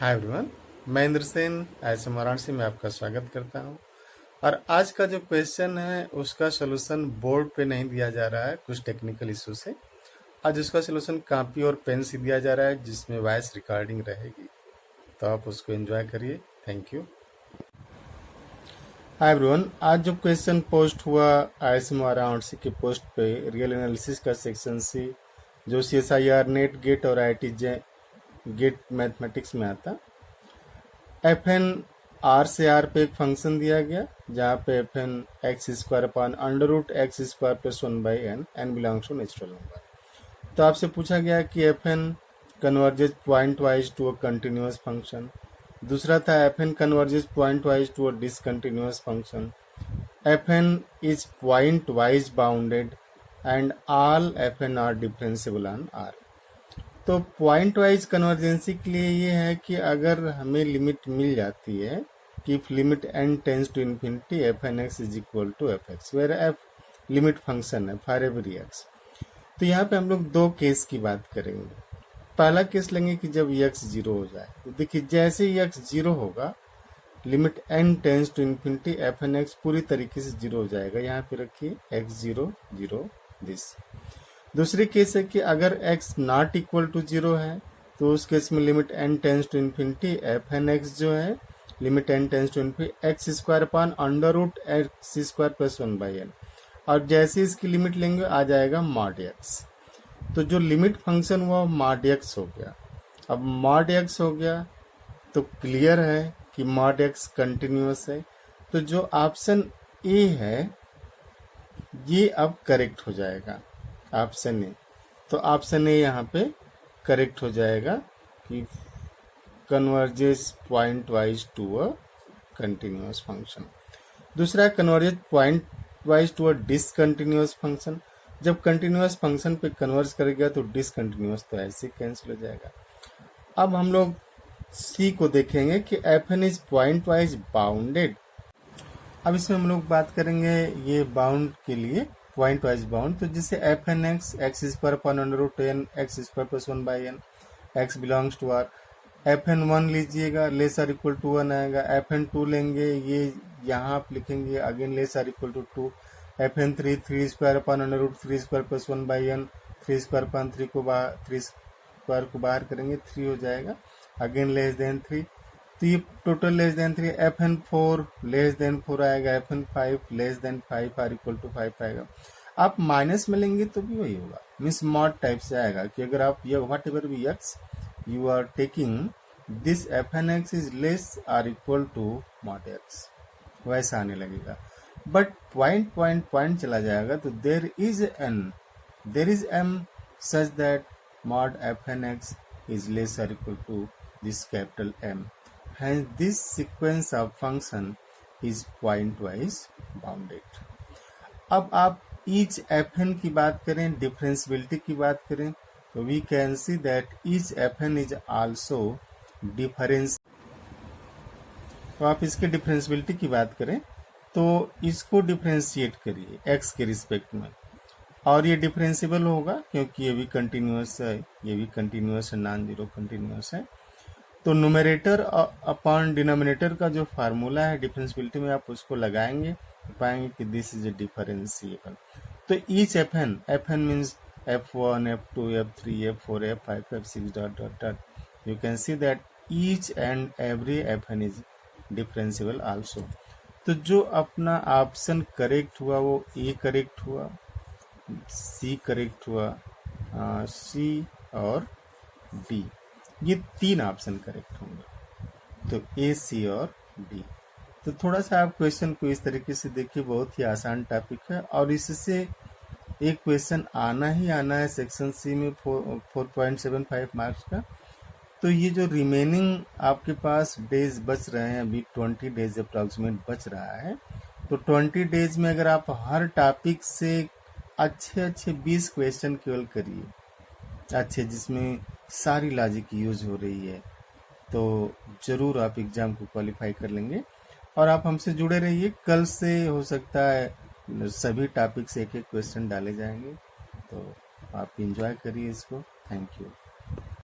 Hi everyone, मैं Indra Sen IIM Varanasi में आपका स्वागत करता हूं। और आज का जो क्वेश्चन है उसका सोल्यूशन बोर्ड पे नहीं दिया जा रहा है, कुछ टेक्निकल इशू से। आज उसका सोल्यूशन कॉपी और पेन से दिया जा रहा है, जिसमें वॉइस रिकॉर्डिंग रहेगी, तो आप उसको एंजॉय करिए। Thank you. हाय एवरीवन, आज जो क्वेश्चन पोस्ट हुआ IIM वाराणसी के पोस्ट पे रियल एनालिसिस का सेक्शन सी, जो CSIR नेट गेट और IIT गेट मैथमेटिक्स में आता। FN R से R पे एक फंक्शन दिया गया, जहाँ पे FN x square upon under root x square plus 1/n, n belongs to natural number. तो आपसे पूछा गया कि FN converges pointwise to a continuous function. दूसरा था FN converges pointwise to a discontinuous function. FN is pointwise bounded and all FN are differentiable on R। तो pointwise convergence के लिए ये है कि अगर हमें लिमिट मिल जाती है कि limit n tends to infinity fn(x) is equal to fx, where f limit function है फॉर एवरी x। तो यहाँ पे हम लोग दो केस की बात करेंगे। पहला केस लेंगे कि जब x 0 हो जाए, तो देखिए जैसे ही x 0 होगा, limit n tends to infinity fn(x) पूरी तरीके से 0 हो जाएगा। यहाँ पे रखिए x 0 0 दिस। दूसरी केस है कि अगर x नॉट इक्वल टू 0 है, तो उस केस में limit n tends to infinity fn(x) जो है, limit n tends to infinity x square upon under root x square plus 1/n, और जैसे इसकी लिमिट लेंगे आ जाएगा mod x। तो जो लिमिट फंक्शन हुआ mod x हो गया। अब mod x हो गया तो क्लियर है कि mod x कंटिन्यूअस है। तो जो ऑप्शन ए है ये अब करेक्ट हो जाएगा, ऑप्शन ए। तो ऑप्शन ए यहाँ पे करेक्ट हो जाएगा कि converges pointwise to a continuous function. दूसरा converges pointwise to a discontinuous function. जब कंटिन्यूअस फंक्शन पे कन्वर्ज करेगा तो डिसकंटिन्यूअस तो ऐसे कैंसिल हो जाएगा। अब हम लोग सी को देखेंगे कि FN is pointwise bounded. अब इसमें हम लोग बात करेंगे ये बाउंड के लिए, पॉइंट वाइज बाउंड। तो जैसे fn(x) x square upon under root n x square plus 1/n, x belongs to R। FN1 लीजिएगा, लेस आर इक्वल टू 1 आएगा। FN2 लेंगे, ये यहाँ आप लिखेंगे again less or equal to 2। FN3 3 square upon under root 3 square plus 1/n, 3 square upon 3 square को बाहर करेंगे 3 हो जाएगा, अगेन लेस देन 3। तो ये total less than 3। FN4 less than 4 आएगा, FN5 less than 5 or equal to 5 आएगा। आप माइनस में लेंगे तो भी वही होगा, मीन्स मॉड टाइप से आएगा कि अगर आप ये whatever be x you are taking this fn(x) is less or equal to mod x, वैसा आने लगेगा। बट पॉइंट पॉइंट पॉइंट चला जाएगा तो there is m such that mod fn(x) is less or equal to this capital M। Hence, this sequence of function is point-wise bounded. अब आप each fn की बात करें, डिफरेंशियबिलिटी की बात करें, तो we can see that each fn is also difference। तो आप इसके डिफरेंशियबिलिटी की बात करें तो इसको डिफरेंशिएट करिए x के रिस्पेक्ट में, और ये डिफरेंशिएबल होगा क्योंकि ये भी कंटिन्यूअस है, ये भी कंटिन्यूअस है, नॉन जीरो कंटिन्यूअस है। तो न्यूमरेटर अपॉन डिनोमिनेटर का जो फार्मूला है डिफरेंशियबिलिटी में, आप उसको लगाएंगे तो पाएंगे कि दिस इज ए डिफरेंशिएबल। तो each FN means F1 F2 F3 F4 F5 F6 dot dot dot. You can see that each and every FN is differentiable also. तो जो अपना ऑप्शन करेक्ट हुआ वो ए करेक्ट हुआ, C correct हुआ, सी और D, ये तीन ऑप्शन करेक्ट होंगे। तो ए, सी और डी। तो थोड़ा सा आप क्वेश्चन को इस तरीके से देखिए, बहुत ही आसान टॉपिक है और इससे एक क्वेश्चन आना ही आना है सेक्शन सी में 4.75 मार्क्स का। तो ये जो रिमेनिंग आपके पास डेज बच रहे हैं, अभी 20 डेज अप्रॉक्सीमेट बच रहा है, तो 20 डेज में अगर आप हर टॉपिक से अच्छे 20 क्वेश्चन केवल करिए, अच्छे जिसमें सारी लॉजिक यूज हो रही है, तो ज़रूर आप एग्ज़ाम को क्वालिफाई कर लेंगे। और आप हमसे जुड़े रहिए, कल से हो सकता है सभी टॉपिक से एक क्वेश्चन डाले जाएंगे, तो आप एंजॉय करिए इसको। Thank you.